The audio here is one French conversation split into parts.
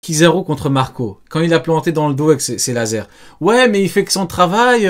Kizaru contre Marco, quand il a planté dans le dos avec ses lasers. Ouais, mais il fait que son travail,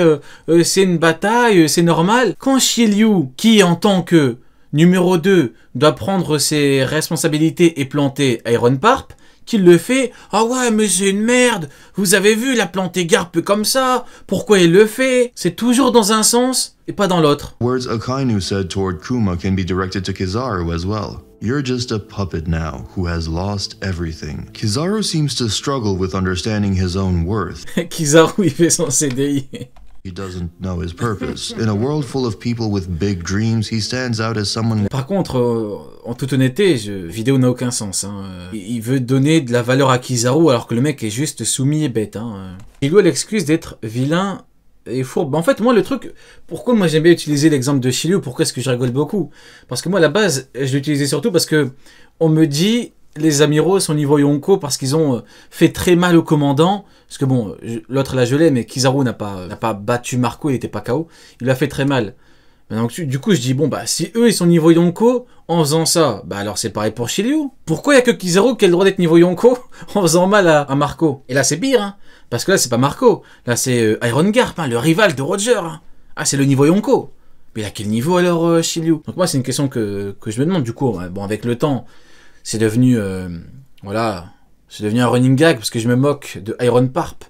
c'est une bataille, c'est normal. Quand Shiryu, qui en tant que numéro 2, doit prendre ses responsabilités et planter Iron Parp, qu'il le fait, ah ouais, mais c'est une merde, vous avez vu, il a planté Garp comme ça, pourquoi il le fait? C'est toujours dans un sens et pas dans l'autre. Words Akainu said toward Kuma can be directed to Kizaru as well. You're just a puppet now who has lost everything. Kizaru seems to struggle with understanding his own worth. Kizaru, il fait son CDI. He doesn't know his purpose. In a world full of people with big dreams, he stands out as someone... Par contre, en toute honnêteté, vidéo n'a aucun sens. Hein. Il veut donner de la valeur à Kizaru alors que le mec est juste soumis et bête. Hein. Il doit l'excuse d'être vilain et fourbe. En fait, moi, le truc... Pourquoi moi j'aime bien utiliser l'exemple de Shiryu? Pourquoi est-ce que je rigole beaucoup? Parce que moi, à la base, je l'utilisais surtout parce que on me dit... Les amiraux sont niveau Yonko parce qu'ils ont fait très mal au commandant. Parce que bon, l'autre l'a gelé, mais Kizaru n'a pas battu Marco, il était pas KO. Il l'a fait très mal. Donc, du coup, je dis, bon, bah, si eux, ils sont niveau Yonko, en faisant ça, bah, alors c'est pareil pour Shiryu. Pourquoi il y a que Kizaru qui a le droit d'être niveau Yonko en faisant mal à Marco? Et là, c'est pire, hein. Parce que là, c'est pas Marco. Là, c'est Iron Garp, hein, le rival de Roger. Hein. Ah, c'est le niveau Yonko. Mais à quel niveau alors, Shiryu? Donc, moi, c'est une question que je me demande. Du coup, bon, avec le temps, c'est devenu, voilà, c'est devenu un running gag parce que je me moque de Iron Parp.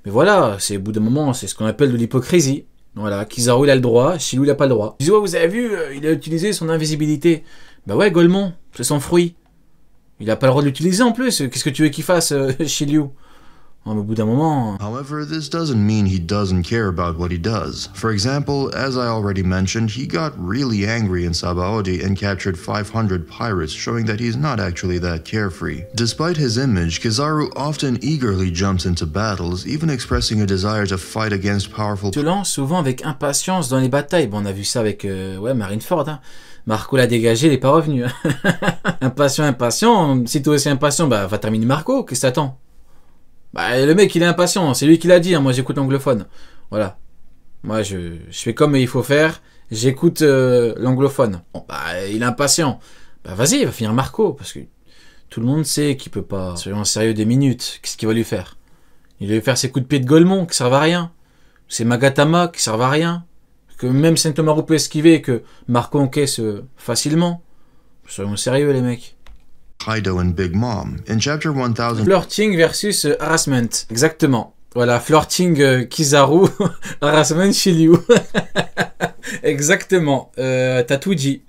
Mais voilà, c'est au bout d'un moment, c'est ce qu'on appelle de l'hypocrisie. Voilà, Kizaru il a le droit, Shiryu il a pas le droit. Ils disent ouais, vous avez vu, il a utilisé son invisibilité. Bah ouais, Golemon, c'est son fruit. Il a pas le droit de l'utiliser en plus. Qu'est-ce que tu veux qu'il fasse, Shiryu? Au bout d'un moment... However, this doesn't mean he doesn't care about what he does. For example, as I already mentioned, he got really angry in Sabaody and captured 500 pirates, showing that he's not actually that carefree. Despite his image, Kizaru often eagerly jumps into battles, even expressing a desire to fight against powerful... Se lance souvent avec impatience dans les batailles. Bon, on a vu ça avec ouais, Marineford, hein. Marco l'a dégagé, il est pas revenu. Impatient. Si toi aussi impatient, bah va terminer Marco, qu'est-ce que t'attends? Bah, le mec, il est impatient, c'est lui qui l'a dit, hein. Moi j'écoute l'anglophone. Voilà. Moi je fais comme il faut faire, j'écoute l'anglophone. Bon, bah, il est impatient. Bah, vas-y, il va finir Marco, parce que tout le monde sait qu'il peut pas. Soyons sérieux des minutes, qu'est-ce qu'il va lui faire? Il va lui faire ses coups de pied de Golemon qui servent à rien. C'est Magatama qui servent à rien. Que même Sentomaru peut esquiver et que Marco encaisse facilement. Soyons sérieux les mecs. Kaido and Big Mom. In chapter 1000... Flirting versus harassment. Exactement. Voilà, flirting Kizaru, harassment Shiryu. Exactement. T'as tout dit.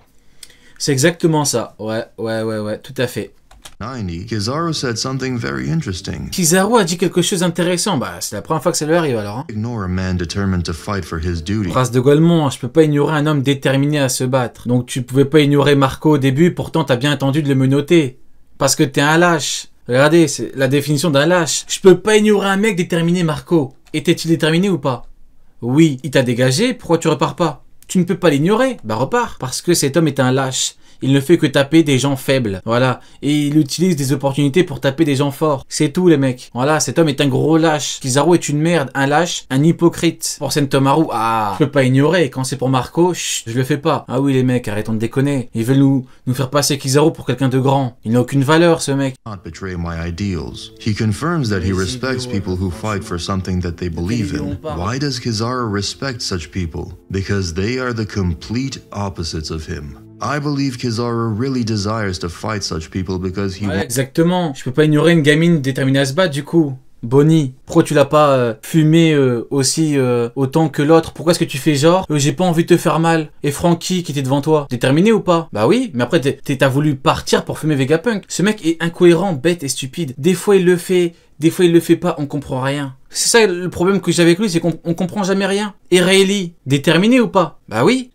C'est exactement ça. Ouais, tout à fait. 90, Kizaru said something very interesting. Kizaru a dit quelque chose d'intéressant. Bah, c'est la première fois que ça lui arrive alors. Hein. Ignore a man determined to fight for his duty. Phrase de Golemon, je peux pas ignorer un homme déterminé à se battre. Donc tu pouvais pas ignorer Marco au début, pourtant t'as bien entendu de le menotter. Parce que t'es un lâche. Regardez, c'est la définition d'un lâche. Je peux pas ignorer un mec déterminé, Marco. Était-il déterminé ou pas? Oui, il t'a dégagé, pourquoi tu repars pas? Tu ne peux pas l'ignorer, bah repars. Parce que cet homme est un lâche. Il ne fait que taper des gens faibles. Voilà. Et il utilise des opportunités pour taper des gens forts. C'est tout, les mecs. Voilà, cet homme est un gros lâche. Kizaru est une merde, un lâche, un hypocrite. Pour Sentomaru, ah, je peux pas ignorer. Quand c'est pour Marco, chut, je le fais pas. Ah oui, les mecs, arrêtons de déconner. Ils veulent nous faire passer Kizaru pour quelqu'un de grand. Il n'a aucune valeur, ce mec. Not betray my ideals. He confirms that he respects people who fight for something that they believe in. Why does Kizaru respect such people? Because they are the complete opposites of him. I believe Kizaru really desires to fight such people because he... Ouais, exactement. Je peux pas ignorer une gamine déterminée à se battre, du coup. Bonnie, pourquoi tu l'as pas fumé aussi autant que l'autre? Pourquoi est-ce que tu fais genre j'ai pas envie de te faire mal? Et Frankie qui était devant toi, déterminé ou pas? Bah oui, mais après t'as voulu partir pour fumer Vegapunk. Ce mec est incohérent, bête et stupide. Des fois il le fait, des fois il le fait pas, on comprend rien. C'est ça le problème que j'ai avec lui, c'est qu'on comprend jamais rien. Et Rayleigh, déterminé ou pas? Bah oui.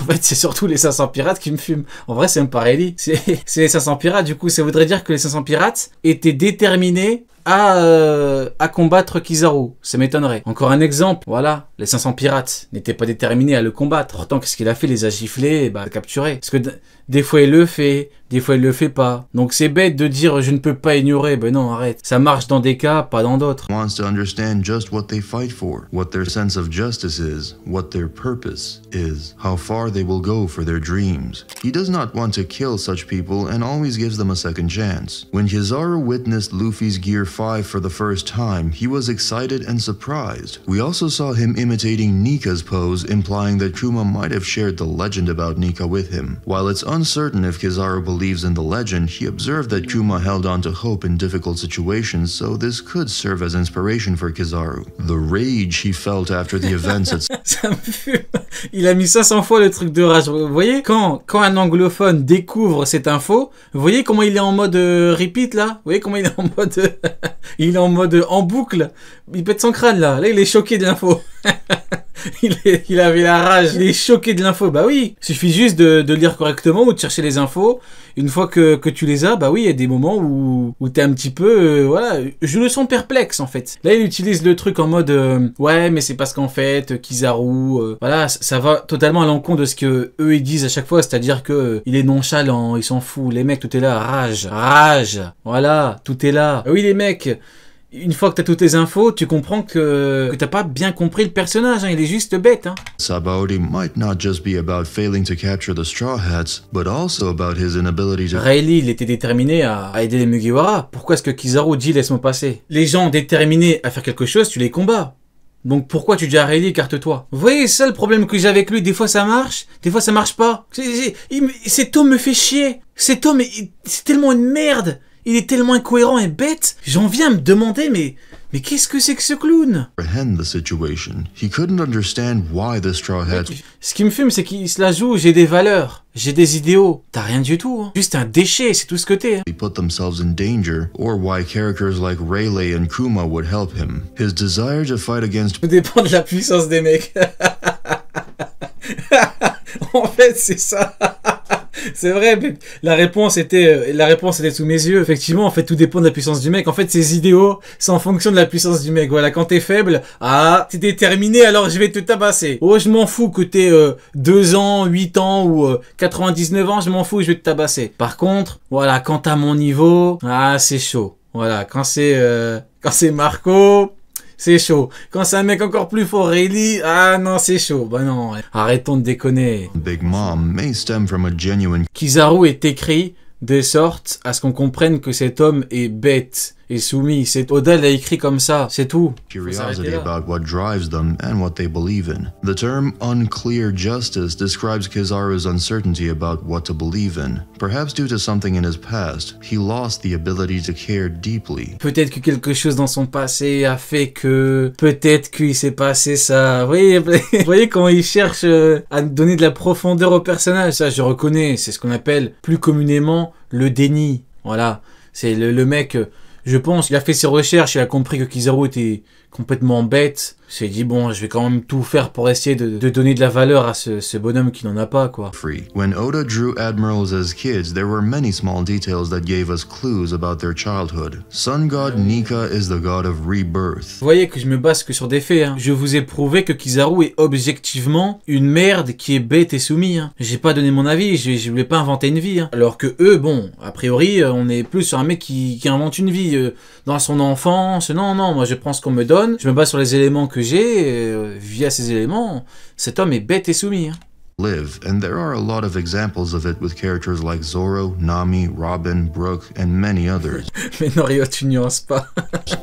En fait, c'est surtout les 500 pirates qui me fument. En vrai, c'est même pas Rayleigh. C'est les 500 pirates, du coup, ça voudrait dire que les 500 pirates étaient déterminés à combattre Kizaru. Ça m'étonnerait. Encore un exemple. Voilà. Les 500 pirates n'étaient pas déterminés à le combattre. Pourtant, qu'est-ce qu'il a fait? Les a giflés et bah, capturés. Parce que des fois, il le fait. des fois il le fait pas. Donc c'est bête de dire je ne peux pas ignorer, ben non arrête. Ça marche dans des cas, pas dans d'autres. Wants to understand just what they fight for, what their sense of justice is, what their purpose is, how far they will go for their dreams. He does not want to kill such people and always gives them a second chance. When Kizaru witnessed Luffy's Gear 5 for the first time, he was excited and surprised. We also saw him imitating Nika's pose, implying that Kuma might have shared the legend about Nika with him. While it's uncertain if Kizaru believes in the legend, he observed that Kuma held on to hope in difficult situations, so this could serve as inspiration for Kizaru. The rage he felt after the events at Ça me fume. Il a mis 500 fois le truc de rage. Vous voyez, quand un anglophone découvre cette info, vous voyez comment il est en mode repeat là? Vous voyez comment il est en mode il est en mode en boucle. Il pète son crâne là. Là, il est choqué de l'info. Il avait la rage. Il est choqué de l'info. Bah oui. Il suffit juste de lire correctement ou de chercher les infos. Une fois que tu les as, bah oui, il y a des moments où t'es un petit peu, voilà, je le sens perplexe en fait. Là, il utilise le truc en mode, ouais, mais c'est parce qu'en fait, Kizaru, voilà, ça va totalement à l'encontre de ce que eux ils disent à chaque fois, c'est-à-dire que il est nonchalant, il s'en fout, les mecs, tout est là, rage, voilà, tout est là. Ah oui, les mecs. Une fois que t'as toutes les infos, tu comprends que t'as pas bien compris le personnage, hein, il est juste bête. Hein. Sabaody might not just be about failing to capture the Straw Hats, but also about his inability to... Rayleigh, il était déterminé à aider les Mugiwara. Pourquoi est-ce que Kizaru dit laisse-moi passer? Les gens déterminés à faire quelque chose, tu les combats. Donc pourquoi tu dis à Rayleigh écarte-toi? Vous voyez, c'est ça le problème que j'ai avec lui. Des fois ça marche, des fois ça marche pas. Cet homme me fait chier. Cet homme, c'est tellement une merde. Il est tellement incohérent et bête, j'en viens à me demander, mais qu'est-ce que c'est que ce clown? ...the situation. He couldn't understand why the Straw Hats... Ce qui me fume, c'est qu'il se la joue, j'ai des valeurs, j'ai des idéaux. T'as rien du tout, hein. Juste un déchet, c'est tout ce que t'es. Hein. ...they put themselves in danger, or why characters like Rayleigh and Kuma would help him. His desire to fight against... Tout dépend de la puissance des mecs. En fait, c'est ça. C'est vrai, mais la réponse était sous mes yeux. Effectivement, en fait, tout dépend de la puissance du mec. En fait, ses idéaux, c'est en fonction de la puissance du mec. Voilà, quand t'es faible, t'es déterminé, alors je vais te tabasser. Oh, je m'en fous que t'aies 2 ans, 8 ans ou 99 ans, je m'en fous, je vais te tabasser. Par contre, voilà, quand t'as mon niveau, c'est chaud. Voilà, quand c'est Marco... C'est chaud. Quand c'est un mec encore plus fort, Rayleigh, non, c'est chaud. Bah non, arrêtons de déconner. Big Mom may stem from a genuine... Kizaru est écrit de sorte à ce qu'on comprenne que cet homme est bête et soumis. Oda l'a écrit comme ça, c'est tout. Curiosity about what drives them and what they believe in. The term unclear justice describes Kizaru's uncertainty about what to believe in. Perhaps due to something in his past, he lost the ability to care deeply. Peut-être que quelque chose dans son passé a fait que... Peut-être qu'il s'est passé ça. Vous voyez comment il cherche à donner de la profondeur au personnage. Ça, je reconnais. C'est ce qu'on appelle plus communément le déni. Voilà. C'est le mec... Je pense, il a fait ses recherches, il a compris que Kizaru était complètement bête. Il s'est dit, bon, je vais quand même tout faire pour essayer de donner de la valeur à ce bonhomme qui n'en a pas, quoi. When Oda drew admirals as kids, there were many small details that gave us clues about their childhood. Sun God Nika is the god of rebirth. Vous voyez que je me base que sur des faits, hein. Je vous ai prouvé que Kizaru est objectivement une merde qui est bête et soumise, hein. J'ai pas donné mon avis, je voulais pas inventer une vie, hein. Alors que eux, bon, a priori, on est plus sur un mec qui invente une vie dans son enfance. Non, moi je prends ce qu'on me donne, je me base sur les éléments que j'ai, via ces éléments, cet homme est bête et soumis. Hein. Live, and there are a lot of examples of it with characters like Zoro, Nami, Robin, Brook, and many others. Mais Norio, tu nuances pas.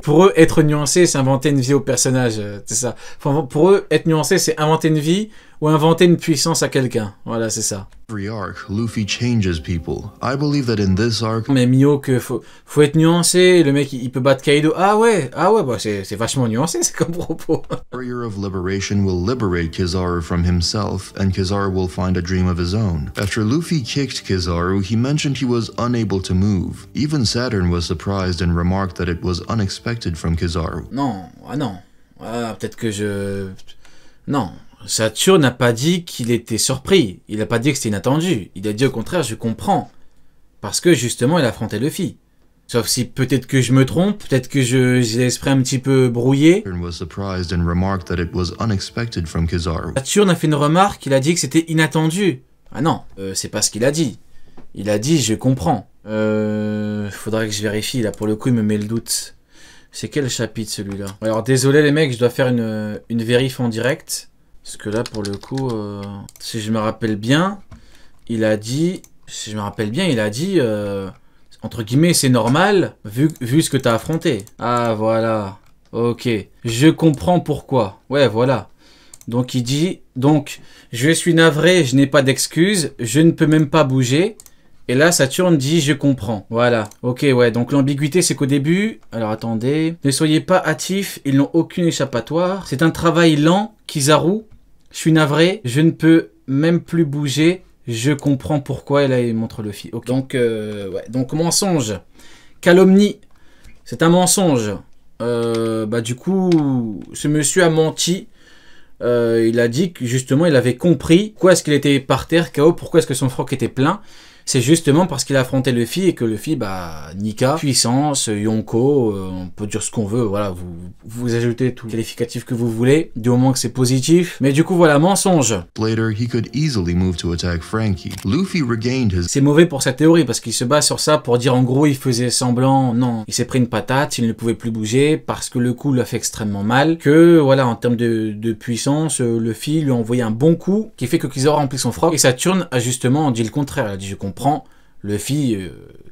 Pour eux, être nuancé, c'est inventer une vie au personnage, c'est ça. Enfin, pour eux, être nuancé, c'est inventer une vie ou inventer une puissance à quelqu'un. Voilà, c'est ça. Every arc, Luffy changes people. I believe that in this arc... Mais Mio, que faut être nuancé, le mec, il peut battre Kaido. Ah ouais, bah c'est vachement nuancé, c'est comme propos. Warrior of Liberation will liberate Kizaru from himself, and Kizaru will find a dream of his own. After Luffy kicked Kizaru, he mentioned he was unable to move. Even Saturn was surprised and remarked that it was unexpected from Kizaru. Non. Peut-être que Non. Saturne n'a pas dit qu'il était surpris. Il n'a pas dit que c'était inattendu. Il a dit au contraire, je comprends. Parce que justement, il affrontait Luffy. Sauf si peut-être que je me trompe, peut-être que j'ai l'esprit un petit peu brouillé. Saturne a fait une remarque, il a dit que c'était inattendu. Ah non, c'est pas ce qu'il a dit. Il a dit, je comprends. Faudrait que je vérifie, là, pour le coup, il me met le doute. C'est quel chapitre, celui-là? Alors, désolé, les mecs, je dois faire une vérif en direct. Parce que là, pour le coup, si je me rappelle bien, il a dit... Si je me rappelle bien, il a dit... entre guillemets, c'est normal, vu ce que t'as affronté. Ah, voilà. Ok. Je comprends pourquoi. Ouais, voilà. Donc, il dit... Donc, je suis navré, je n'ai pas d'excuses, je ne peux même pas bouger. Et là, Saturne dit, je comprends. Voilà. Ok, ouais. Donc, l'ambiguïté, c'est qu'au début... Alors, attendez. Ne soyez pas hâtifs, ils n'ont aucune échappatoire. C'est un travail lent, Kizaru. Je suis navré, je ne peux même plus bouger. Je comprends pourquoi. Et là, il montre le fil. Okay. Donc, ouais. Donc, mensonge. Calomnie. C'est un mensonge. Du coup, ce monsieur a menti. Il a dit que, justement, il avait compris pourquoi est-ce qu'il était par terre, KO, pourquoi est-ce que son froc était plein. C'est justement parce qu'il a affronté Luffy et que Luffy, Nika, puissance, Yonko, on peut dire ce qu'on veut, voilà, vous ajoutez tout le qualificatif que vous voulez, du moment que c'est positif. Mais du coup, voilà, mensonge. Later, he could easily move to attack Frankie. Luffy regained his... C'est mauvais pour sa théorie parce qu'il se base sur ça pour dire en gros, il faisait semblant, non, il s'est pris une patate, il ne pouvait plus bouger parce que le coup l'a fait extrêmement mal, que voilà, en termes de puissance, Luffy lui a envoyé un bon coup qui fait que Kizaru a rempli son froc et Saturne a justement dit le contraire, il a dit je comprends. Luffy,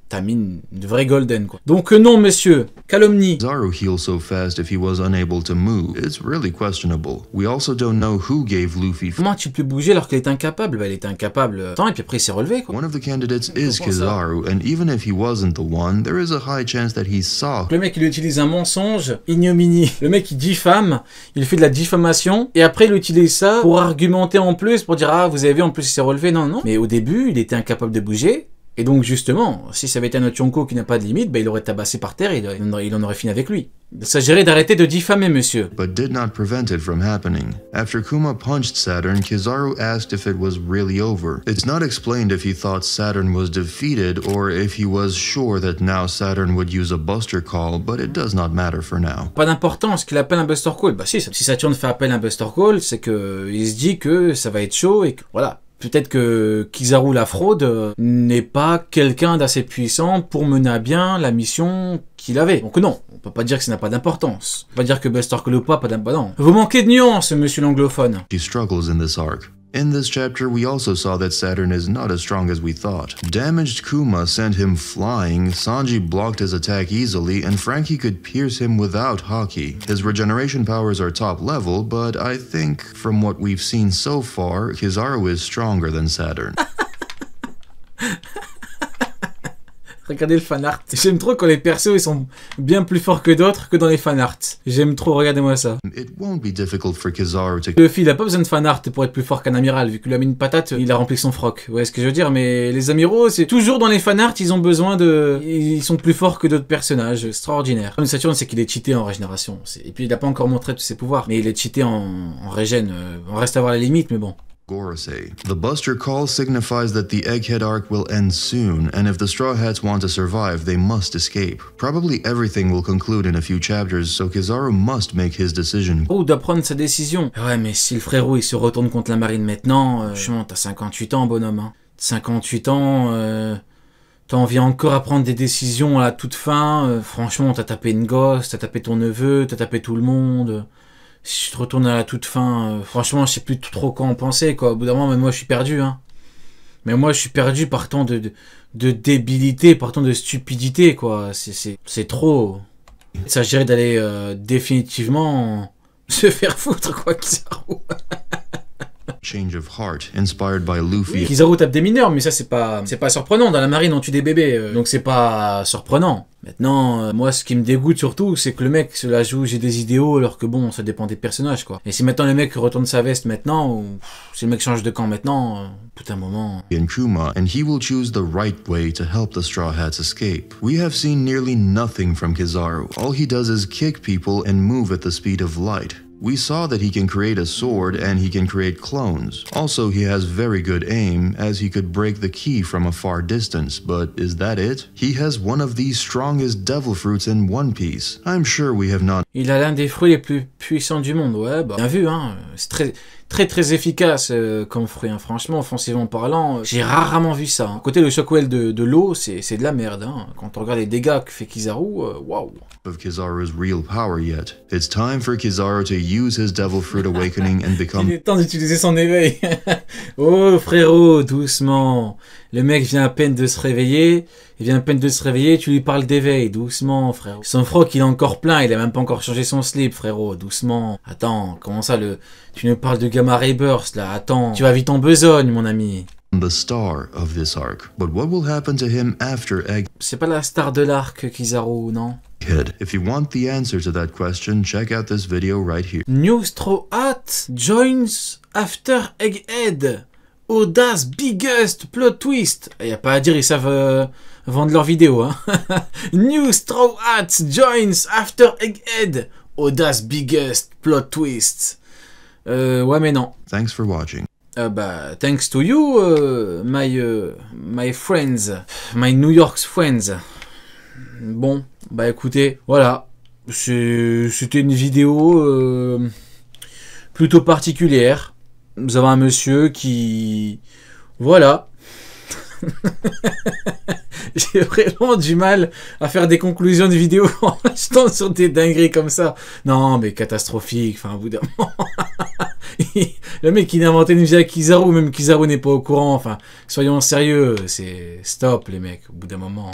t'as mis une vraie golden, quoi. Donc non, monsieur, calomnie. Kizaru healed so fast if he was unable to move. It's really questionable. We also don't know who gave Luffy... Comment a-t-il pu bouger alors qu'il était incapable? Il était incapable. Attends, et puis après il s'est relevé, quoi. One of the candidates is Kizaru, and even if he wasn't the one, there is a high chance that he saw... Le mec, il utilise un mensonge, ignominie. Le mec, il diffame, il fait de la diffamation, et après il utilise ça pour argumenter en plus, pour dire, ah, vous avez vu, en plus il s'est relevé. Non, non. Mais au début, il était incapable de bouger. Et donc justement, si ça avait été un autre Yonko qui n'a pas de limite, il aurait tabassé par terre et il en aurait fini avec lui. Il s'agirait d'arrêter de diffamer, monsieur. But did not prevent it from happening. After Kuma punched Saturn, Kizaru asked if it was really over. It's not explained if he thought Saturn was defeated or if he was sure that now Saturn would use a Buster Call, but it does not matter for now. Pas d'importance qu'il appelle un Buster Call. Bah si Saturn fait appel à un Buster Call, c'est que il se dit que ça va être chaud et que voilà. Peut-être que Kizaru la fraude n'est pas quelqu'un d'assez puissant pour mener à bien la mission qu'il avait. Donc non, on peut pas dire que ça n'a pas d'importance. On peut pas dire que Buster Call ou pas d'importance. Non. Vous manquez de nuances, monsieur l'anglophone. He struggles in this arc. In this chapter, we also saw that Saturn is not as strong as we thought. Damaged Kuma sent him flying, Sanji blocked his attack easily, and Frankie could pierce him without Haki. His regeneration powers are top level, but I think, from what we've seen so far, Kizaru is stronger than Saturn. Regardez le fanart. J'aime trop quand les persos ils sont bien plus forts que d'autres que dans les fanarts. J'aime trop, regardez-moi ça. It won't be difficult for Kizaru to... Luffy il a pas besoin de fanart pour être plus fort qu'un amiral, vu qu'il lui a mis une patate, il a rempli son froc. Vous voyez ce que je veux dire? Mais les amiraux, c'est toujours dans les fanarts, ils ont besoin de... Ils sont plus forts que d'autres personnages, extraordinaire. Comme Saturne, c'est qu'il est cheaté en régénération. Et puis il a pas encore montré tous ses pouvoirs, mais il est cheaté en régène. On reste à voir la limite, mais bon. Gorosei. The Buster Call signifies that the Egghead arc will end soon, and if the Straw Hats want to survive, they must escape. Probably everything will conclude in a few chapters, so Kizaru must make his decision. Oh, doit prendre sa décision. Ouais, mais si le frérot il se retourne contre la marine maintenant, franchement, t'as 58 ans, bonhomme. Hein. 58 ans, t'en viens encore à prendre des décisions à la toute fin. Franchement, t'as tapé une gosse, t'as tapé ton neveu, t'as tapé tout le monde. Si je te retourne à la toute fin, franchement, je sais plus trop quoi en penser, quoi. Au bout d'un moment, même moi, je suis perdu, hein. Mais moi, je suis perdu partant de débilité, partant de stupidité, quoi. C'est trop. Il s'agirait d'aller définitivement se faire foutre, quoi, Kizaru. Change of heart, inspired by Luffy. Oui, Kizaru tape des mineurs, mais ça, c'est pas surprenant. Dans la marine, on tue des bébés, donc c'est pas surprenant. Maintenant, moi, ce qui me dégoûte surtout, c'est que le mec se la joue, j'ai des idéaux, alors que bon, ça dépend des personnages, quoi. Et si maintenant le mec retourne sa veste maintenant, ou si le mec change de camp maintenant, putain, moment. In Kuma, and he will choose the right way to help the Straw Hats escape. We have seen nearly nothing from Kizaru. All he does is kick people and move at the speed of light. We saw that he can create a sword and he can create clones. Also, he has very good aim, as he could break the key from a far distance, but is that it? He has one of the strongest devil fruits in One Piece. I'm sure we have not... Il a l'un des fruits les plus puissants du monde, ouais, bah, bien vu, hein. C'est très très très efficace comme fruit, hein. Franchement, offensivement parlant, j'ai rarement vu ça. Hein. Côté le Shockwave de l'eau, c'est de la merde. Hein. Quand on regarde les dégâts que fait Kizaru, waouh. Of Kizaru's real power yet. It's time for Kizaru to use his Devil Fruit Awakening and become... Il est temps d'utiliser son éveil. Oh frérot, doucement. Le mec vient à peine de se réveiller. Il vient à peine de se réveiller, tu lui parles d'éveil, doucement, frérot. Son froc, il est encore plein, il a même pas encore changé son slip, frérot, doucement. Attends, comment ça, tu nous parles de Gamma Ray Burst, là, attends. Tu vas vite en besogne, mon ami. The star of this arc. But what will happen to him after Egg... C'est pas la star de l'arc, Kizaru, non? If you want the answer to that question, check out this video right here. New Straw Hat joins after Egghead. Audace biggest plot twist. Y a pas à dire, ils savent vendre leurs vidéos, hein. New Straw Hat joins after Egghead. Audace biggest plot twist. Ouais, mais non. Thanks for watching. Thanks to you, my friends, my New York friends. Bon, bah écoutez, voilà. C'était une vidéo plutôt particulière. Nous avons un monsieur qui... Voilà. J'ai vraiment du mal à faire des conclusions de vidéo en restant sur des dingueries comme ça. Non, mais catastrophique, enfin, au bout d'un moment... Le mec qui a inventé une musique à Kizaru, même Kizaru n'est pas au courant, enfin, soyons sérieux, c'est... Stop, les mecs, au bout d'un moment...